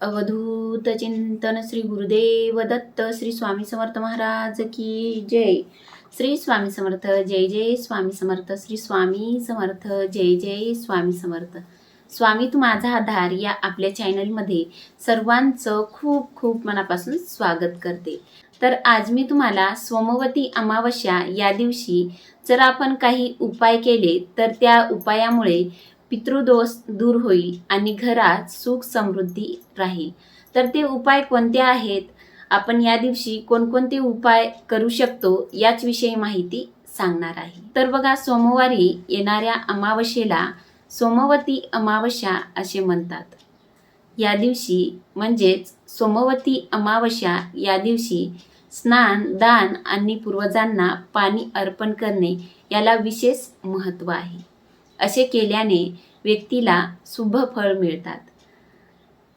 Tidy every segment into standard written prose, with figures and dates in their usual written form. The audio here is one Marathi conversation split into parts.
अवधूत चिंतन श्री गुरुदेव दत्त श्री स्वामी समर्थ महाराज की जय। श्री स्वामी समर्थ जय जय स्वामी समर्थ श्री स्वामी समर्थ जय जय स्वामी समर्थ। स्वामी तू माझा आधार या आपल्या चॅनलमध्ये सर्वांचं खूप खूप मनापासून स्वागत करते। तर आज मी तुम्हाला सोमवती अमावस्या या दिवशी जर आपण काही उपाय केले तर त्या उपायामुळे पितृदोष दूर होईल आणि घरात सुख समृद्धी राहील। तर ते उपाय कोणते आहेत, आपण या दिवशी कोणकोणते उपाय करू शकतो याच विषयी माहिती सांगणार आहे। तर बघा, सोमवारी येणाऱ्या अमावस्येला सोमवती अमावस्या असे म्हणतात। या दिवशी म्हणजेच सोमवती अमावस्या या दिवशी स्नान, दान आणि पूर्वजांना पाणी अर्पण करणे याला विशेष महत्त्व आहे। असे केल्याने व्यक्तीला शुभ फळ मिळतात।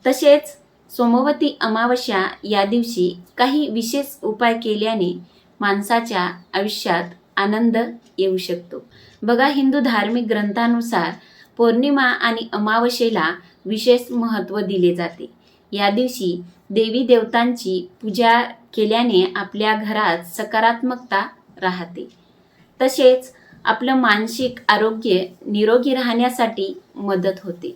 तसेच सोमवती अमावस्या या दिवशी काही विशेष उपाय केल्याने माणसाच्या आयुष्यात आनंद येऊ शकतो। बघा, हिंदू धार्मिक ग्रंथानुसार पौर्णिमा आणि अमावस्येला विशेष महत्त्व दिले जाते। या दिवशी देवी देवतांची पूजा केल्याने आपल्या घरात सकारात्मकता राहते। तसेच आपलं मानसिक आरोग्य निरोगी राहण्यासाठी मदत होते।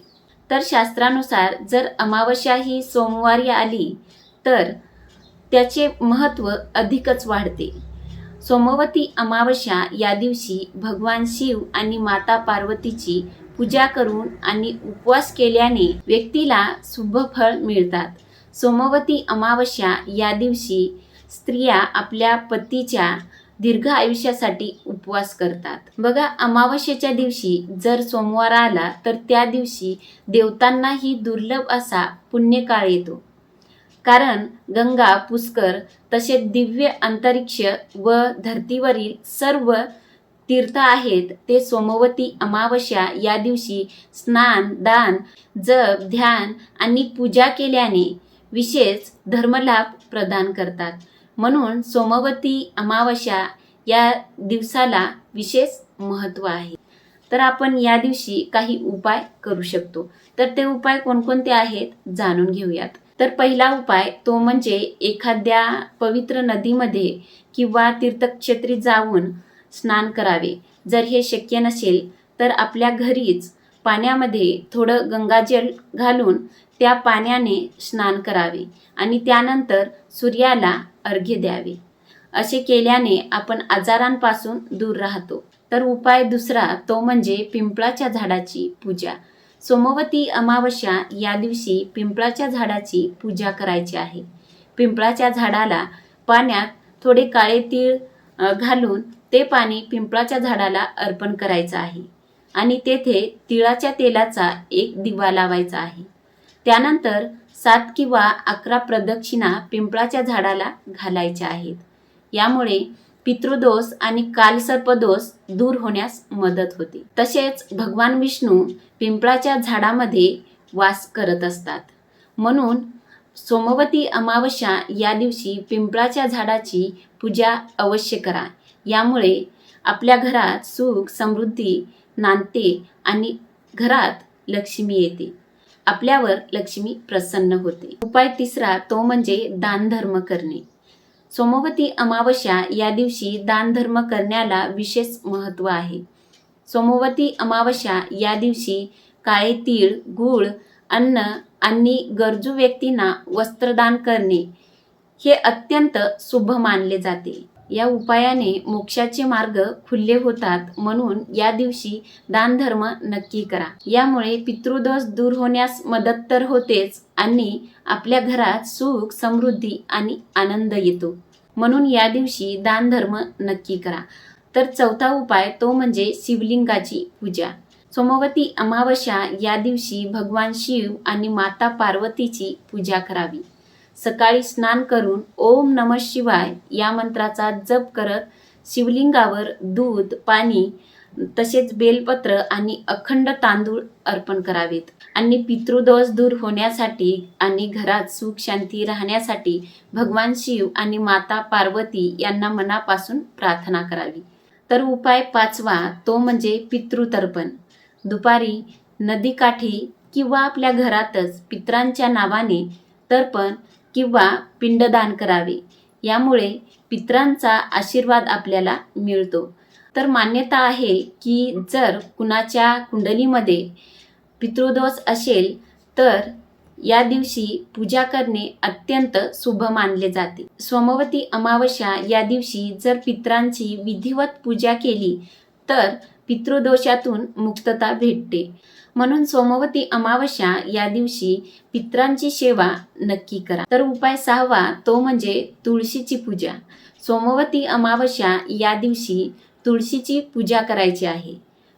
तर शास्त्रानुसार जर अमावस्या ही सोमवारी आली तर त्याचे महत्त्व अधिकच वाढते। सोमवती अमावस्या या दिवशी भगवान शिव आणि माता पार्वतीची पूजा करून आणि उपवास केल्याने व्यक्तीला शुभ फळ मिळतात। सोमवती अमावस्या या दिवशी स्त्रिया आपल्या पतीच्या दीर्घ आयुष्यासाठी उपवास करतात। बघा, अमावस्येच्या दिवशी जर सोमवार आला तर त्या दिवशी देवतांनाही दुर्लभ असा पुण्यकाळ येतो। कारण गंगा, पुष्कर तसेच दिव्य अंतरिक्ष व धर्तीवरील सर्व तीर्थ आहेत ते सोमवती अमावस्या या दिवशी स्नान, दान, जप, ध्यान आणि पूजा केल्याने विशेष धर्मलाभ प्रदान करतात। म्हणून सोमवती अमावस्या या दिवसाला विशेष महत्त्व आहे। तर आपण या दिवशी काही उपाय करू शकतो। तर ते उपाय कोणकोणते आहेत जाणून घेऊयात। तर पहिला उपाय तो म्हणजे एखाद्या पवित्र नदीमध्ये किंवा तीर्थक्षेत्री जाऊन स्नान करावे। जर हे शक्य नसेल तर आपल्या घरीच पाण्यामध्ये थोडं गंगाजल घालून त्या पाण्याने स्नान करावे आणि त्यानंतर सूर्याला अर्घ्य द्यावे। असे केल्याने आपण आजारांपासून दूर राहतो। तर उपाय दुसरा तो म्हणजे पिंपळाच्या झाडाची पूजा। सोमवती अमावस्या या दिवशी पिंपळाच्या झाडाची पूजा करायची आहे। पिंपळाच्या झाडाला पाण्यात थोडे काळे तीळ घालून ते पाणी पिंपळाच्या झाडाला अर्पण करायचं आहे आणि तेथे तिळाच्या तेलाचा एक दिवा लावायचा आहे। त्यानंतर 7 किंवा 11 प्रदक्षिणा पिंपळाच्या झाडाला घालायच्या आहेत। यामुळे पितृदोष आणि कालसर्पदोष दूर होण्यास मदत होते। तसेच भगवान विष्णू पिंपळाच्या झाडामध्ये वास करत असतात। म्हणून सोमवती अमावस्या या दिवशी पिंपळाच्या झाडाची पूजा अवश्य करा। यामुळे आपल्या घरात सुख समृद्धी नांदते आणि घरात लक्ष्मी येते, आपल्यावर लक्ष्मी प्रसन्न होते। उपाय तिसरा तो म्हणजे दानधर्म करणे। सोमवती अमावस्या या दिवशी दानधर्म करण्याला विशेष महत्त्व आहे। सोमवती अमावस्या या दिवशी काळे तीळ, गूळ, अन्न आणि गरजू व्यक्तींना वस्त्रदान करणे हे अत्यंत शुभ मानले जाते। या उपायाने मोक्षाचे मार्ग खुले होतात। म्हणून या दिवशी दानधर्म नक्की करा। यामुळे पितृदोष दूर होण्यास मदत तर होतेच आणि आपल्या घरात सुख समृद्धी आणि आनंद येतो। म्हणून या दिवशी दानधर्म नक्की करा। तर चौथा उपाय तो म्हणजे शिवलिंगाची पूजा। सोमवती अमावस्या या दिवशी भगवान शिव आणि माता पार्वतीची पूजा करावी। सकाळी स्नान करून ओम नमः शिवाय या मंत्राचा जप करत शिवलिंगावर दूध, पाणी तसेच बेलपत्र आणि अखंड तांदूळ अर्पण करावेत आणि पितृदोष दूर होण्यासाठी आणि घरात सुख शांती राहण्यासाठी भगवान शिव आणि माता पार्वती यांना मनापासून प्रार्थना करावी। तर उपाय पाचवा तो म्हणजे पितृतर्पण। दुपारी नदीकाठी किंवा आपल्या घरातच पितरांच्या नावाने तर्पण किंवा पिंडदान करावे. यामुळे पितरांचा आशीर्वाद आपल्याला मिळतो. तर मान्यता आहे की जर कुणाच्या कुंडलीमध्ये पितृदोष असेल तर या दिवशी पूजा करणे अत्यंत शुभ मानले जाते. सोमवती अमावस्या या दिवशी जर पितरांची विधिवत पूजा केली तर पितृदोषातून मुक्तता भेटते. म्हणून सोमवती अमावस्या या दिवशी पितरांची सेवा नक्की करा. तर उपाय 6वा तो म्हणजे तुळशीची पूजा. सोमवती अमावस्या या दिवशी तुळशीची पूजा करायची आहे.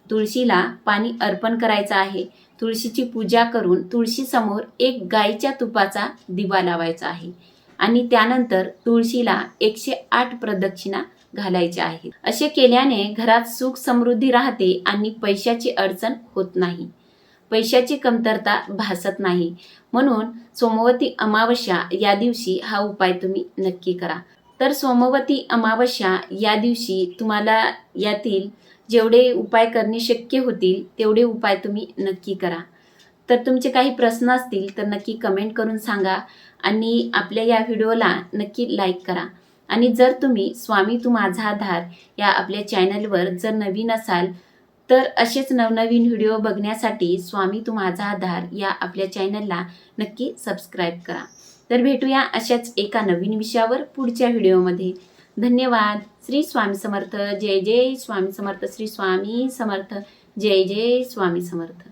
तुळशीला पाणी अर्पण करायचं आहे. तुळशीची पूजा करून तुळशीसमोर एक गाईच्या तुपाचा दिवा लावायचा आहे आणि त्यानंतर तुळशीला 108 प्रदक्षिणा घालायच्या आहेत. असे केल्याने घरात सुख समृद्धी राहते आणि पैशाची अडचण होत नाही, पैशाची कमतरता भासत नाही. म्हणून सोमवती अमावस्या या दिवशी हा उपाय तुम्ही नक्की करा. तर सोमवती अमावस्या या दिवशी तुम्हाला यातील जेवढे उपाय करणे शक्य होतील तेवढे उपाय तुम्ही नक्की करा. तर तुमचे काही प्रश्न असतील तर नक्की कमेंट करून सांगा आणि आपल्या या व्हिडिओला नक्की लाईक करा. आणि जर तुम्ही स्वामी तू माझा आधार या आपल्या चॅनलवर जर नवीन असाल तर असेच नवनवीन व्हिडिओ बघण्यासाठी स्वामी तू माझा आधार या आपल्या चॅनलला नक्की सबस्क्राईब करा. तर भेटूया अशाच एका नवीन विषयावर पुढच्या व्हिडिओमध्ये. धन्यवाद. श्री स्वामी समर्थ. जय जय स्वामी समर्थ. श्री स्वामी समर्थ. जय जय स्वामी समर्थ.